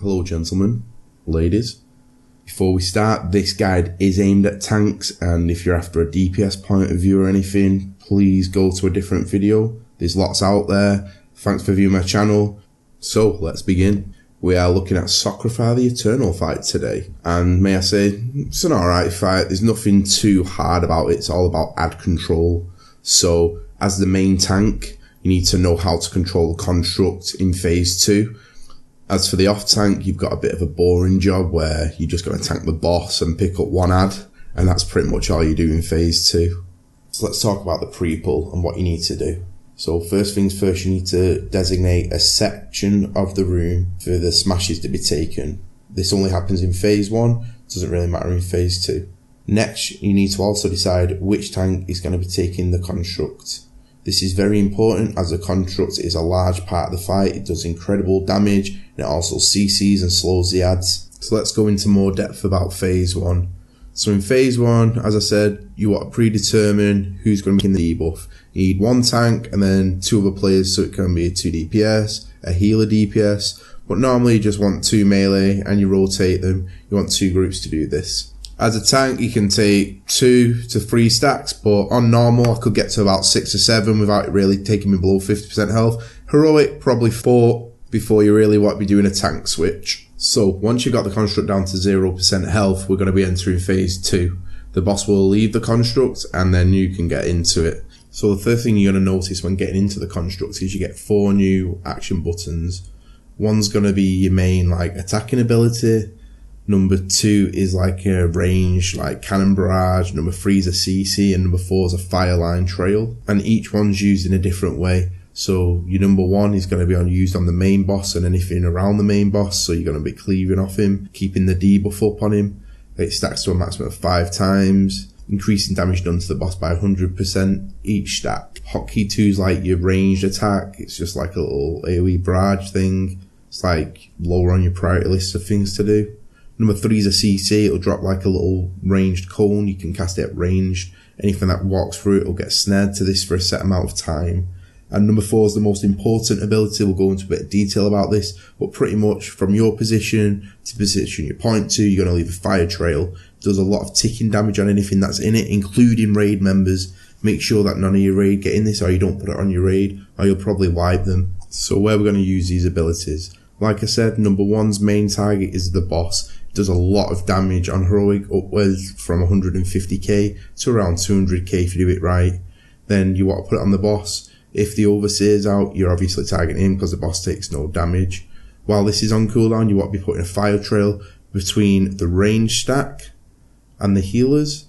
Hello gentlemen, ladies. Before we start, this guide is aimed at tanks, and if you're after a DPS point of view or anything, please go to a different video. There's lots out there. Thanks for viewing my channel. So let's begin. We are looking at Socrethar the Eternal fight today, and may I say, it's an alright fight. There's nothing too hard about it. It's all about ad control. So as the main tank, you need to know how to control the construct in phase 2. As for the off tank, you've got a bit of a boring job where you're just going to tank the boss and pick up one ad, and that's pretty much all you do in phase 2. So let's talk about the pre-pull and what you need to do. So first things first, you need to designate a section of the room for the smashes to be taken. This only happens in phase 1, doesn't really matter in phase 2. Next, you need to also decide which tank is going to be taking the construct. This is very important as the construct is a large part of the fight. It does incredible damage and it also CCs and slows the ads. So let's go into more depth about phase 1. So in phase 1, as I said, you want to predetermine who's going to be in the debuff. You need one tank and then 2 other players, so it can be a 2 DPS, a healer DPS, but normally you just want 2 melee and you rotate them. You want 2 groups to do this. As a tank, you can take 2 to 3 stacks, but on normal I could get to about 6 or 7 without it really taking me below 50% health. Heroic, probably 4 before you really want to be doing a tank switch. So once you've got the construct down to 0% health, we're going to be entering phase 2. The boss will leave the construct and then you can get into it. So the first thing you're going to notice when getting into the construct is you get 4 new action buttons. One's going to be your main attacking ability. Number 2 is a range cannon barrage. Number 3 is a CC, and number 4 is a fire line trail. And each one's used in a different way. So your number 1 is going to be used on the main boss and anything around the main boss. So you're going to be cleaving off him, keeping the debuff up on him. It stacks to a maximum of 5 times, increasing damage done to the boss by 100% each stack. Hotkey 2 is your ranged attack. It's just like a little AoE barrage thing. It's lower on your priority list of things to do. Number 3 is a CC. It'll drop a little ranged cone. You can cast it at ranged. Anything that walks through it will get snared to this for a set amount of time. And number 4 is the most important ability. We'll go into a bit of detail about this, but pretty much from your position to position you point to, you're going to leave a fire trail. It does a lot of ticking damage on anything that's in it, including raid members. Make sure that none of your raid get in this, or you don't put it on your raid, or you'll probably wipe them. So where we're going to use these abilities. Like I said, number 1's main target is the boss. It does a lot of damage on heroic, upwards from 150k to around 200k if you do it right. Then you want to put it on the boss. If the overseer's out, you're obviously targeting him because the boss takes no damage. While this is on cooldown, you want to be putting a fire trail between the range stack and the healers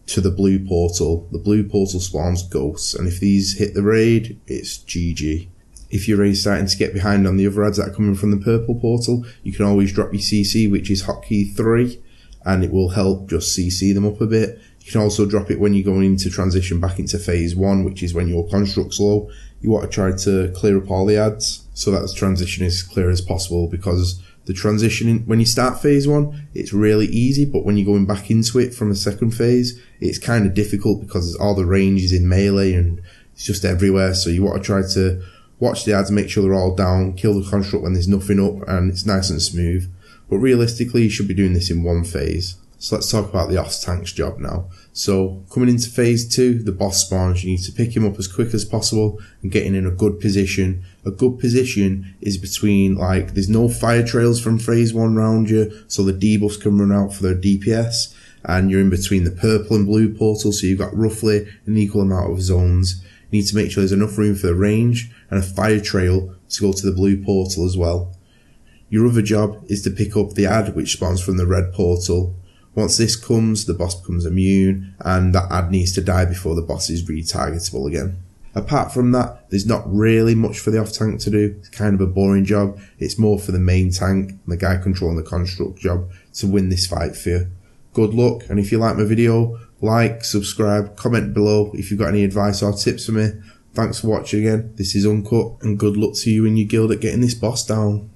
to the blue portal. The blue portal spawns ghosts, and if these hit the raid, it's GG. If your raid's starting to get behind on the other ads that are coming from the purple portal, you can always drop your CC, which is hotkey 3, and it will help just CC them up a bit. You can also drop it when you're going into transition back into phase 1, which is when your construct's low. You want to try to clear up all the ads so that the transition is as clear as possible, because the transition, when you start phase 1, it's really easy, but when you're going back into it from the second phase, it's kind of difficult because all the range is in melee and it's just everywhere. So you want to try to watch the ads, make sure they're all down, kill the construct when there's nothing up, and it's nice and smooth. But realistically, you should be doing this in 1 phase. So let's talk about the off-tank's job now. So coming into phase 2, the boss spawns. You need to pick him up as quick as possible and getting in a good position. A good position is between, there's no fire trails from phase 1 around you, so the debuffs can run out for their DPS, and you're in between the purple and blue portal, so you've got roughly an equal amount of zones. You need to make sure there's enough room for the range and a fire trail to go to the blue portal as well. Your other job is to pick up the ad which spawns from the red portal. Once this comes, the boss becomes immune, and that ad needs to die before the boss is retargetable again. Apart from that, there's not really much for the off tank to do. It's kind of a boring job. It's more for the main tank and the guy controlling the construct job to win this fight for you. Good luck, and if you like my video, like, subscribe, comment below if you've got any advice or tips for me. Thanks for watching again. This is Uncut, and good luck to you and your guild at getting this boss down.